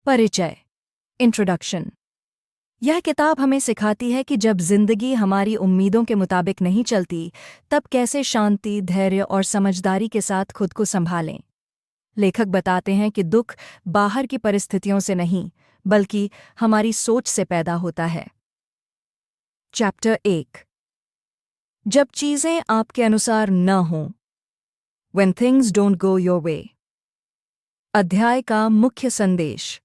परिचय, इंट्रोडक्शन। यह किताब हमें सिखाती है कि जब जिंदगी हमारी उम्मीदों के मुताबिक नहीं चलती, तब कैसे शांति, धैर्य और समझदारी के साथ खुद को संभालें। लेखक बताते हैं कि दुख बाहर की परिस्थितियों से नहीं, बल्कि हमारी सोच से पैदा होता है। चैप्टर 1। जब चीजें आपके अनुसार न हों। When things don't go your way। अध्याय का मुख्य संदेश।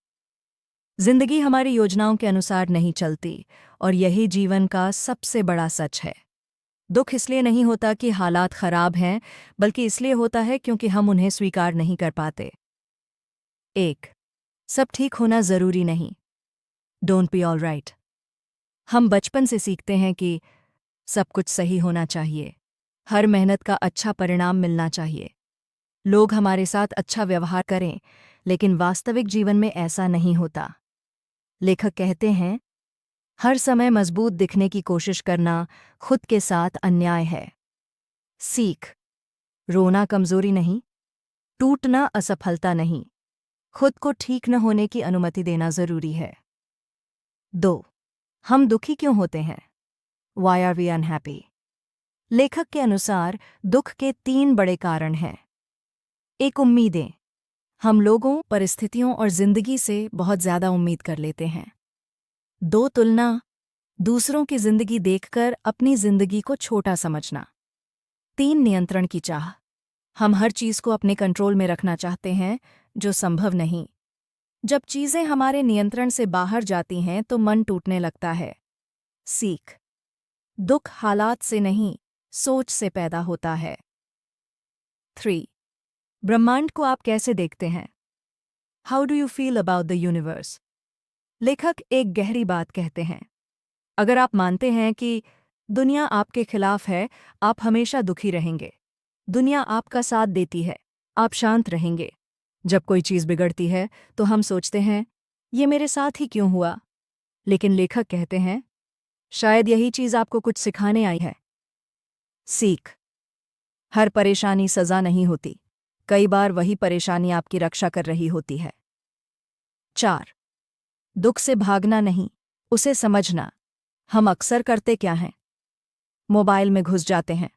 जिंदगी हमारी योजनाओं के अनुसार नहीं चलती, और यही जीवन का सबसे बड़ा सच है। दुख इसलिए नहीं होता कि हालात खराब हैं, बल्कि इसलिए होता है क्योंकि हम उन्हें स्वीकार नहीं कर पाते। 1। सब ठीक होना जरूरी नहीं। Don't be all right. हम बचपन से सीखते हैं कि सब कुछ सही होना चाहिए, हर मेहनत का अच्छा परिणाम मिलना चाहिए, लोग हमारे साथ अच्छा व्यवहार करें, लेकिन वास्तविक जीवन में ऐसा नहीं होता। लेखक कहते हैं, हर समय मजबूत दिखने की कोशिश करना खुद के साथ अन्याय है। सीख। रोना कमजोरी नहीं, टूटना असफलता नहीं, खुद को ठीक न होने की अनुमति देना जरूरी है। 2। हम दुखी क्यों होते हैं? Why are we unhappy? लेखक के अनुसार दुख के 3 बड़े कारण हैं। 1। उम्मीदें। हम लोगों, परिस्थितियों और जिंदगी से बहुत ज्यादा उम्मीद कर लेते हैं। 2। तुलना। दूसरों की जिंदगी देखकर अपनी जिंदगी को छोटा समझना। 3। नियंत्रण की चाह। हम हर चीज को अपने कंट्रोल में रखना चाहते हैं, जो संभव नहीं। जब चीजें हमारे नियंत्रण से बाहर जाती हैं तो मन टूटने लगता है। सीख। दुख हालात से नहीं, सोच से पैदा होता है। 3। ब्रह्मांड को आप कैसे देखते हैं? How do you feel about the universe? लेखक एक गहरी बात कहते हैं। अगर आप मानते हैं कि दुनिया आपके खिलाफ है, आप हमेशा दुखी रहेंगे। दुनिया आपका साथ देती है, आप शांत रहेंगे। जब कोई चीज बिगड़ती है तो हम सोचते हैं, ये मेरे साथ ही क्यों हुआ? लेकिन लेखक कहते हैं, शायद यही चीज आपको कुछ सिखाने आई है। सीख। हर परेशानी सजा नहीं होती, कई बार वही परेशानी आपकी रक्षा कर रही होती है। 4। दुख से भागना नहीं, उसे समझना। हम अक्सर करते क्या हैं? मोबाइल में घुस जाते हैं,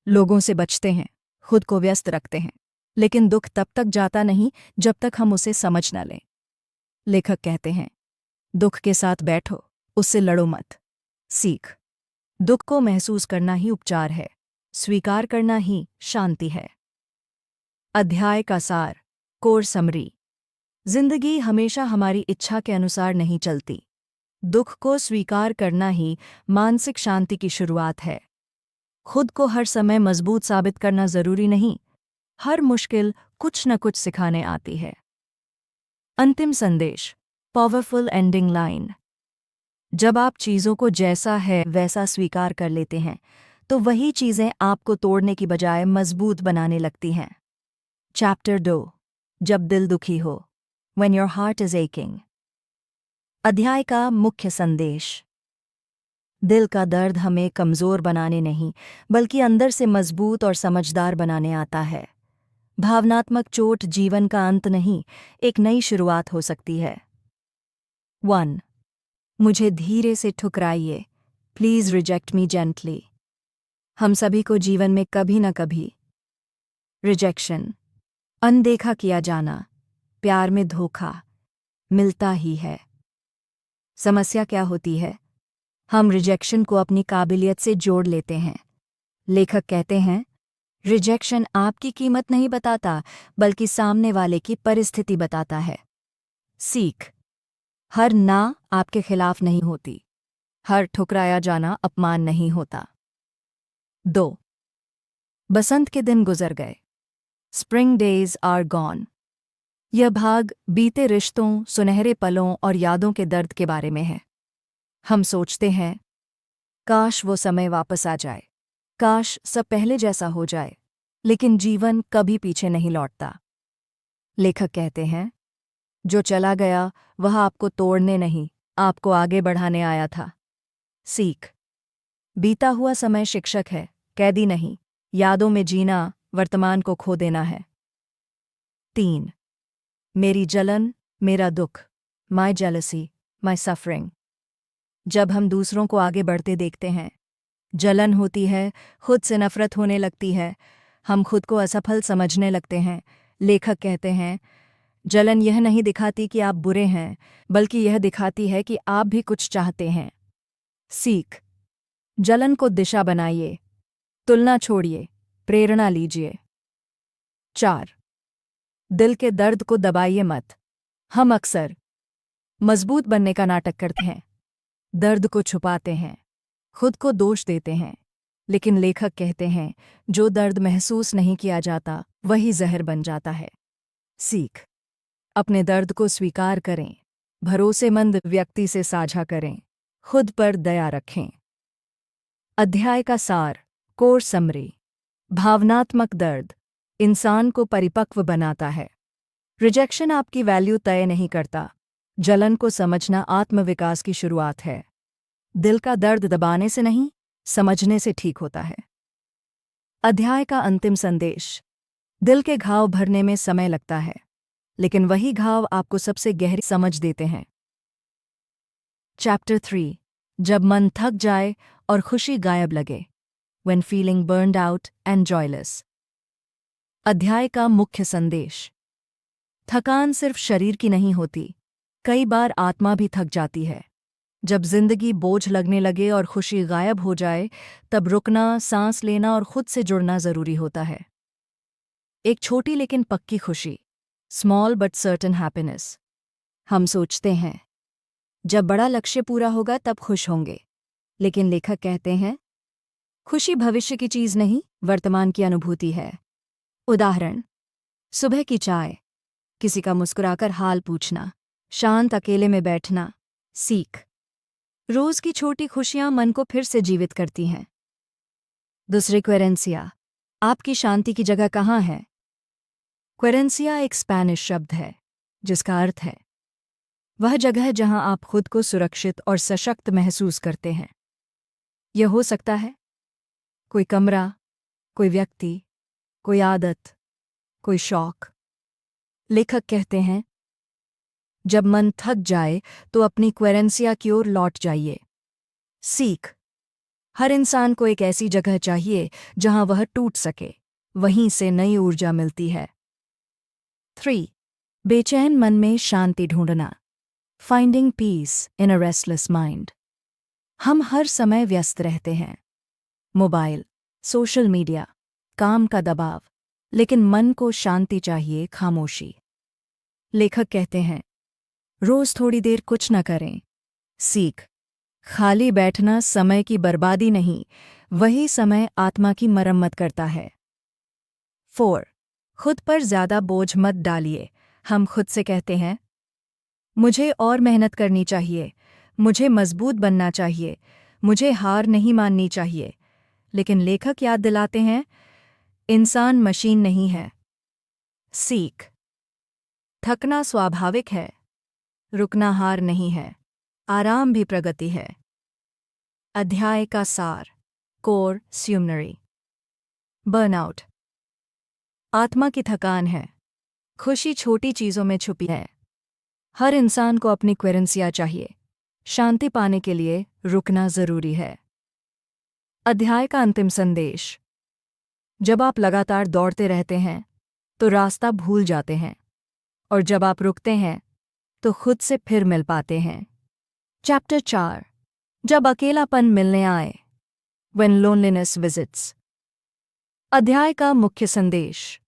लोगों से बचते हैं, खुद को व्यस्त रखते हैं, लेकिन दुख तब तक जाता नहीं जब तक हम उसे समझ न लें। लेखक कहते हैं, दुख के साथ बैठो, उससे लड़ो मत। सीख। दुख को महसूस करना ही उपचार है, स्वीकार करना ही शांति है। अध्याय का सार, कोर समरी। जिंदगी हमेशा हमारी इच्छा के अनुसार नहीं चलती। दुख को स्वीकार करना ही मानसिक शांति की शुरुआत है। खुद को हर समय मजबूत साबित करना जरूरी नहीं, हर मुश्किल कुछ न कुछ सिखाने आती है। अंतिम संदेश, पावरफुल एंडिंग लाइन। जब आप चीजों को जैसा है वैसा स्वीकार कर लेते हैं, तो वही चीजें आपको तोड़ने की बजाय मजबूत बनाने लगती हैं। चैप्टर 2। जब दिल दुखी हो। When your heart is aching। अध्याय का मुख्य संदेश। दिल का दर्द हमें कमजोर बनाने नहीं, बल्कि अंदर से मजबूत और समझदार बनाने आता है। भावनात्मक चोट जीवन का अंत नहीं, एक नई शुरुआत हो सकती है। 1। मुझे धीरे से ठुकराइए, प्लीज रिजेक्ट मी जेंटली। हम सभी को जीवन में कभी न कभी रिजेक्शन, अनदेखा किया जाना, प्यार में धोखा मिलता ही है। समस्या क्या होती है? हम रिजेक्शन को अपनी काबिलियत से जोड़ लेते हैं। लेखक कहते हैं, रिजेक्शन आपकी कीमत नहीं बताता, बल्कि सामने वाले की परिस्थिति बताता है। सीख। हर ना आपके खिलाफ नहीं होती, हर ठुकराया जाना अपमान नहीं होता। 2। बसंत के दिन गुजर गए। Spring days are gone. यह भाग बीते रिश्तों, सुनहरे पलों और यादों के दर्द के बारे में है। हम सोचते हैं, काश वो समय वापस आ जाए, काश सब पहले जैसा हो जाए, लेकिन जीवन कभी पीछे नहीं लौटता। लेखक कहते हैं, जो चला गया वह आपको तोड़ने नहीं, आपको आगे बढ़ाने आया था। सीख। बीता हुआ समय शिक्षक है, कैदी नहीं। यादों में जीना वर्तमान को खो देना है। 3। मेरी जलन, मेरा दुख। माई जेलसी, माई सफरिंग। जब हम दूसरों को आगे बढ़ते देखते हैं, जलन होती है, खुद से नफरत होने लगती है, हम खुद को असफल समझने लगते हैं। लेखक कहते हैं, जलन यह नहीं दिखाती कि आप बुरे हैं, बल्कि यह दिखाती है कि आप भी कुछ चाहते हैं। सीख। जलन को दिशा बनाइए, तुलना छोड़िए, प्रेरणा लीजिए। 4. दिल के दर्द को दबाइए मत। हम अक्सर मजबूत बनने का नाटक करते हैं, दर्द को छुपाते हैं, खुद को दोष देते हैं, लेकिन लेखक कहते हैं, जो दर्द महसूस नहीं किया जाता वही जहर बन जाता है। सीख। अपने दर्द को स्वीकार करें, भरोसेमंद व्यक्ति से साझा करें, खुद पर दया रखें। अध्याय का सार, कोर समरी। भावनात्मक दर्द इंसान को परिपक्व बनाता है। रिजेक्शन आपकी वैल्यू तय नहीं करता, जलन को समझना आत्मविकास की शुरुआत है। दिल का दर्द दबाने से नहीं, समझने से ठीक होता है। अध्याय का अंतिम संदेश। दिल के घाव भरने में समय लगता है, लेकिन वही घाव आपको सबसे गहरी समझ देते हैं। चैप्टर 3। जब मन थक जाए और खुशी गायब लगे। When feeling burned out and joyless। अध्याय का मुख्य संदेश। थकान सिर्फ शरीर की नहीं होती, कई बार आत्मा भी थक जाती है। जब जिंदगी बोझ लगने लगे और खुशी गायब हो जाए, तब रुकना, सांस लेना और खुद से जुड़ना जरूरी होता है। एक छोटी लेकिन पक्की खुशी, स्मॉल बट सर्टन हैप्पीनेस। हम सोचते हैं, जब बड़ा लक्ष्य पूरा होगा तब खुश होंगे, लेकिन लेखक कहते हैं, खुशी भविष्य की चीज नहीं, वर्तमान की अनुभूति है। उदाहरण, सुबह की चाय, किसी का मुस्कुराकर हाल पूछना, शांत अकेले में बैठना। सीख। रोज की छोटी खुशियां मन को फिर से जीवित करती हैं। दूसरी क्वेरेंसिया, आपकी शांति की जगह कहाँ है? क्वेरेंसिया एक स्पेनिश शब्द है, जिसका अर्थ है वह जगह जहां आप खुद को सुरक्षित और सशक्त महसूस करते हैं। यह हो सकता है कोई कमरा, कोई व्यक्ति, कोई आदत, कोई शौक। लेखक कहते हैं, जब मन थक जाए तो अपनी क्वेरेंसिया की ओर लौट जाइए। सीख। हर इंसान को एक ऐसी जगह चाहिए जहां वह टूट सके, वहीं से नई ऊर्जा मिलती है। 3. बेचैन मन में शांति ढूंढना। Finding peace in a restless mind. हम हर समय व्यस्त रहते हैं, मोबाइल, सोशल मीडिया, काम का दबाव, लेकिन मन को शांति चाहिए, खामोशी। लेखक कहते हैं, रोज थोड़ी देर कुछ न करें। सीख। खाली बैठना समय की बर्बादी नहीं, वही समय आत्मा की मरम्मत करता है। 4. खुद पर ज्यादा बोझ मत डालिए। हम खुद से कहते हैं, मुझे और मेहनत करनी चाहिए, मुझे मजबूत बनना चाहिए, मुझे हार नहीं माननी चाहिए। लेकिन लेखक याद दिलाते हैं, इंसान मशीन नहीं है। सीख। थकना स्वाभाविक है, रुकना हार नहीं है, आराम भी प्रगति है। अध्याय का सार, कोर स्यूमनरी। बर्नआउट आत्मा की थकान है, खुशी छोटी चीजों में छुपी है। हर इंसान को अपनी क्वेरेंसिया चाहिए, शांति पाने के लिए रुकना जरूरी है। अध्याय का अंतिम संदेश। जब आप लगातार दौड़ते रहते हैं तो रास्ता भूल जाते हैं, और जब आप रुकते हैं तो खुद से फिर मिल पाते हैं। चैप्टर 4। जब अकेलापन मिलने आए। When loneliness visits। अध्याय का मुख्य संदेश।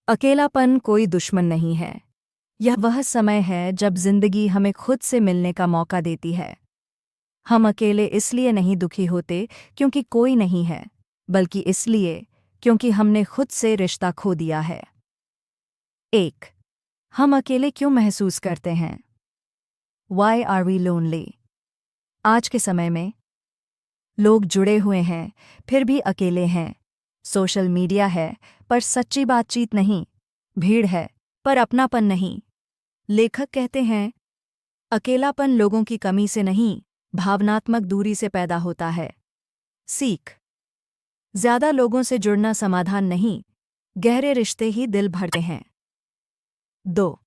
अकेलापन कोई दुश्मन नहीं है, यह वह समय है जब जिंदगी हमें खुद से मिलने का मौका देती है। हम अकेले इसलिए नहीं दुखी होते क्योंकि कोई नहीं है, बल्कि इसलिए क्योंकि हमने खुद से रिश्ता खो दिया है। 1. हम अकेले क्यों महसूस करते हैं? Why are we lonely? आज के समय में लोग जुड़े हुए हैं, फिर भी अकेले हैं। सोशल मीडिया है, पर सच्ची बातचीत नहीं। भीड़ है, पर अपनापन नहीं। लेखक कहते हैं, अकेलापन लोगों की कमी से नहीं, भावनात्मक दूरी से पैदा होता है। सीख। ज्यादा लोगों से जुड़ना समाधान नहीं, गहरे रिश्ते ही दिल भरते हैं। 2.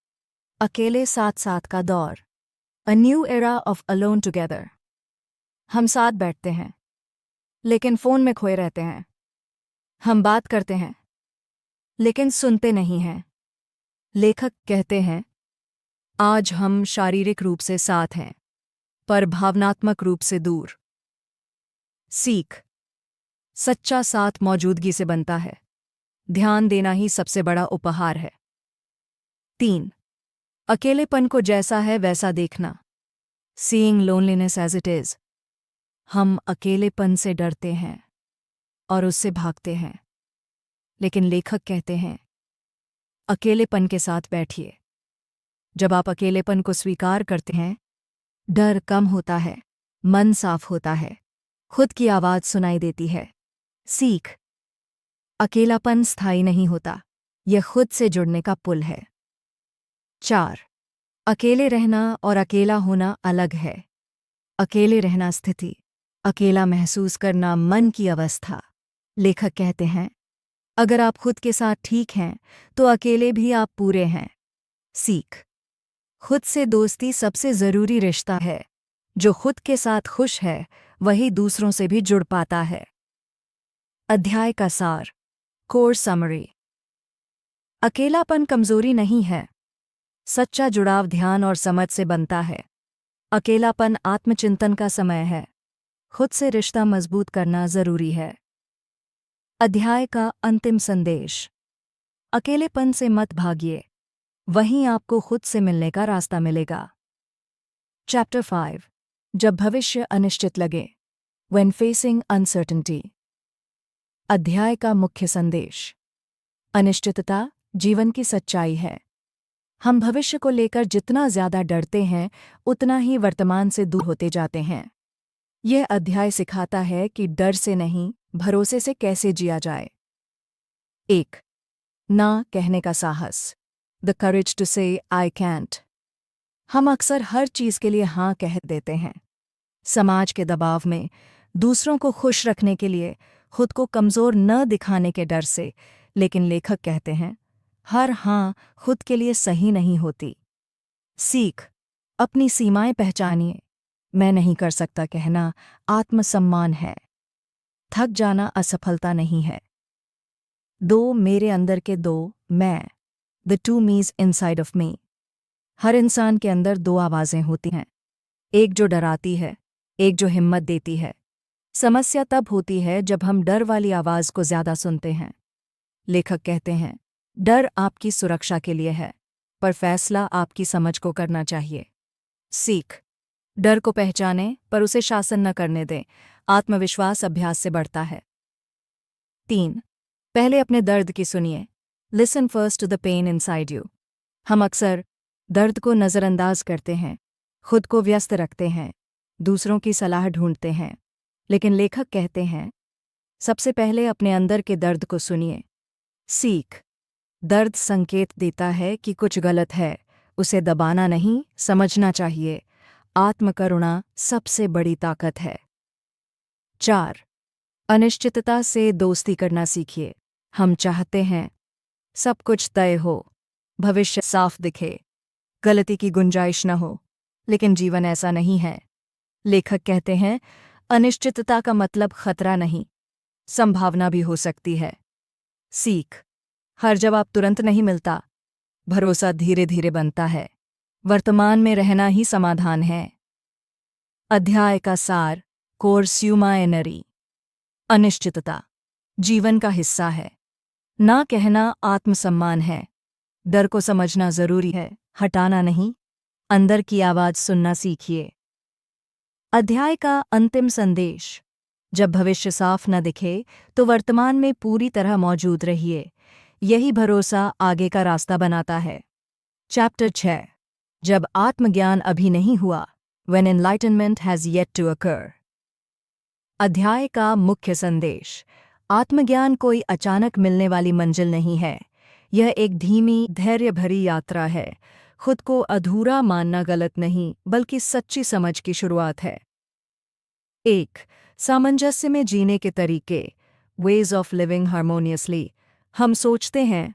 अकेले साथ साथ का दौर। A new era of alone together. हम साथ बैठते हैं, लेकिन फ़ोन में खोए रहते हैं। हम बात करते हैं, लेकिन सुनते नहीं हैं। लेखक कहते हैं, आज हम शारीरिक रूप से साथ हैं, पर भावनात्मक रूप से दूर। सीख। सच्चा साथ मौजूदगी से बनता है। ध्यान देना ही सबसे बड़ा उपहार है। 3. अकेलेपन को जैसा है वैसा देखना। Seeing loneliness as it is. हम अकेलेपन से डरते हैं और उससे भागते हैं, लेकिन लेखक कहते हैं, अकेलेपन के साथ बैठिए। जब आप अकेलेपन को स्वीकार करते हैं, डर कम होता है, मन साफ होता है, खुद की आवाज सुनाई देती है। सीख। अकेलापन स्थायी नहीं होता, यह खुद से जुड़ने का पुल है। 4. अकेले रहना और अकेला होना अलग है। अकेले रहना स्थिति, अकेला महसूस करना मन की अवस्था। लेखक कहते हैं, अगर आप खुद के साथ ठीक हैं तो अकेले भी आप पूरे हैं। सीख। खुद से दोस्ती सबसे जरूरी रिश्ता है। जो खुद के साथ खुश है वही दूसरों से भी जुड़ पाता है। अध्याय का सार। Core summary. अकेलापन कमजोरी नहीं है। सच्चा जुड़ाव ध्यान और समझ से बनता है। अकेलापन आत्मचिंतन का समय है। खुद से रिश्ता मजबूत करना जरूरी है। अध्याय का अंतिम संदेश। अकेलेपन से मत भागिए, वहीं आपको खुद से मिलने का रास्ता मिलेगा। चैप्टर 5। जब भविष्य अनिश्चित लगे। When facing uncertainty। अध्याय का मुख्य संदेश। अनिश्चितता जीवन की सच्चाई है। हम भविष्य को लेकर जितना ज्यादा डरते हैं उतना ही वर्तमान से दूर होते जाते हैं। यह अध्याय सिखाता है कि डर से नहीं, भरोसे से कैसे जिया जाए। 1. ना कहने का साहस। द करेज टू से आई कैंट। हम अक्सर हर चीज के लिए हाँ कह देते हैं। समाज के दबाव में, दूसरों को खुश रखने के लिए, खुद को कमजोर न दिखाने के डर से। लेकिन लेखक कहते हैं, हर हाँ खुद के लिए सही नहीं होती। सीख। अपनी सीमाएं पहचानिए। मैं नहीं कर सकता कहना आत्मसम्मान है। थक जाना असफलता नहीं है। 2. मेरे अंदर के 2 मैं। द 2 मीज इनसाइड ऑफ मी। हर इंसान के अंदर 2 आवाजें होती हैं, एक जो डराती है, एक जो हिम्मत देती है। समस्या तब होती है जब हम डर वाली आवाज को ज्यादा सुनते हैं। लेखक कहते हैं, डर आपकी सुरक्षा के लिए है, पर फैसला आपकी समझ को करना चाहिए। सीख। डर को पहचानें पर उसे शासन न करने दें। आत्मविश्वास अभ्यास से बढ़ता है। 3. पहले अपने दर्द की सुनिए। Listen first to the pain inside you. हम अक्सर दर्द को नज़रअंदाज करते हैं, खुद को व्यस्त रखते हैं, दूसरों की सलाह ढूंढते हैं। लेकिन लेखक कहते हैं, सबसे पहले अपने अंदर के दर्द को सुनिए। सीख। दर्द संकेत देता है कि कुछ गलत है, उसे दबाना नहीं, समझना चाहिए। आत्मकरुणा सबसे बड़ी ताकत है। 4. अनिश्चितता से दोस्ती करना सीखिए। हम चाहते हैं सब कुछ तय हो, भविष्य साफ दिखे, गलती की गुंजाइश न हो, लेकिन जीवन ऐसा नहीं है। लेखक कहते हैं, अनिश्चितता का मतलब खतरा नहीं, संभावना भी हो सकती है। सीख। हर जवाब तुरंत नहीं मिलता, भरोसा धीरे धीरे बनता है। वर्तमान में रहना ही समाधान है। अध्याय का सार। कोर्स्यूमाइनरी। अनिश्चितता जीवन का हिस्सा है। ना कहना आत्मसम्मान है। डर को समझना जरूरी है, हटाना नहीं। अंदर की आवाज सुनना सीखिए। अध्याय का अंतिम संदेश। जब भविष्य साफ न दिखे तो वर्तमान में पूरी तरह मौजूद रहिए। यही भरोसा आगे का रास्ता बनाता है। चैप्टर 6। जब आत्मज्ञान अभी नहीं हुआ। When enlightenment has yet to occur। अध्याय का मुख्य संदेश। आत्मज्ञान कोई अचानक मिलने वाली मंजिल नहीं है। यह एक धीमी, धैर्य भरी यात्रा है। खुद को अधूरा मानना गलत नहीं, बल्कि सच्ची समझ की शुरुआत है। 1. सामंजस्य में जीने के तरीके। Ways of living harmoniously। हम सोचते हैं,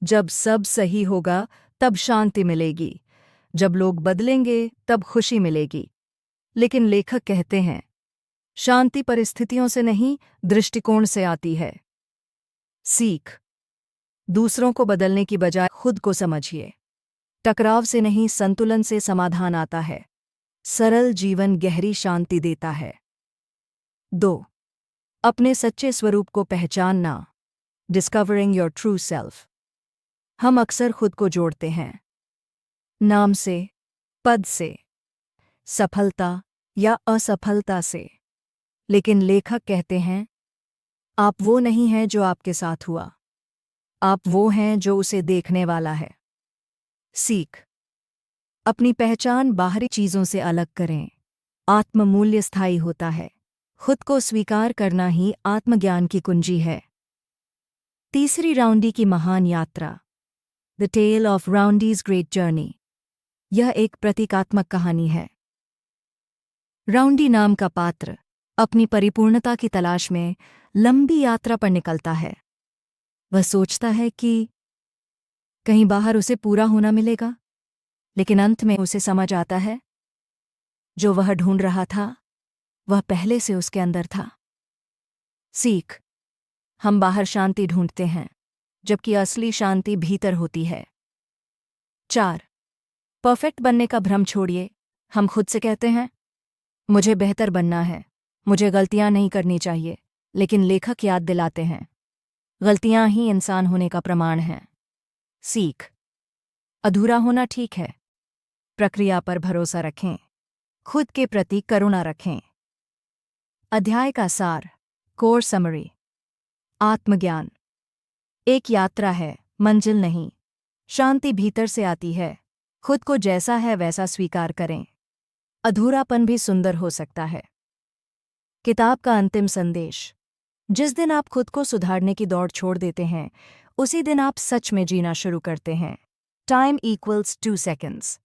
जब सब सही होगा तब शांति मिलेगी। जब लोग बदलेंगे तब खुशी मिलेगी। लेकिन लेखक कहते हैं, शांति परिस्थितियों से नहीं, दृष्टिकोण से आती है। सीख: दूसरों को बदलने की बजाय खुद को समझिए। टकराव से नहीं, संतुलन से समाधान आता है। सरल जीवन गहरी शांति देता है। 2. अपने सच्चे स्वरूप को पहचानना। Discovering your true self. हम अक्सर खुद को जोड़ते हैं नाम से, पद से, सफलता या असफलता से। लेकिन लेखक कहते हैं, आप वो नहीं हैं जो आपके साथ हुआ, आप वो हैं जो उसे देखने वाला है। सीख: अपनी पहचान बाहरी चीजों से अलग करें। आत्ममूल्य स्थायी होता है। खुद को स्वीकार करना ही आत्मज्ञान की कुंजी है। तीसरी, राउंडी की महान यात्रा। The tale of Roundy's great journey. यह एक प्रतीकात्मक कहानी है। राउंडी नाम का पात्र अपनी परिपूर्णता की तलाश में लंबी यात्रा पर निकलता है। वह सोचता है कि कहीं बाहर उसे पूरा होना मिलेगा, लेकिन अंत में उसे समझ आता है, जो वह ढूंढ रहा था वह पहले से उसके अंदर था। सीख: हम बाहर शांति ढूंढते हैं, जबकि असली शांति भीतर होती है। 4. परफेक्ट बनने का भ्रम छोड़िए। हम खुद से कहते हैं, मुझे बेहतर बनना है, मुझे गलतियां नहीं करनी चाहिए। लेकिन लेखक याद दिलाते हैं, गलतियां ही इंसान होने का प्रमाण हैं। सीख: अधूरा होना ठीक है, प्रक्रिया पर भरोसा रखें, खुद के प्रति करुणा रखें। अध्याय का सार, कोर समरी। आत्मज्ञान एक यात्रा है, मंजिल नहीं। शांति भीतर से आती है। खुद को जैसा है वैसा स्वीकार करें। अधूरापन भी सुंदर हो सकता है। किताब का अंतिम संदेश: जिस दिन आप खुद को सुधारने की दौड़ छोड़ देते हैं, उसी दिन आप सच में जीना शुरू करते हैं। Time equals 2 seconds।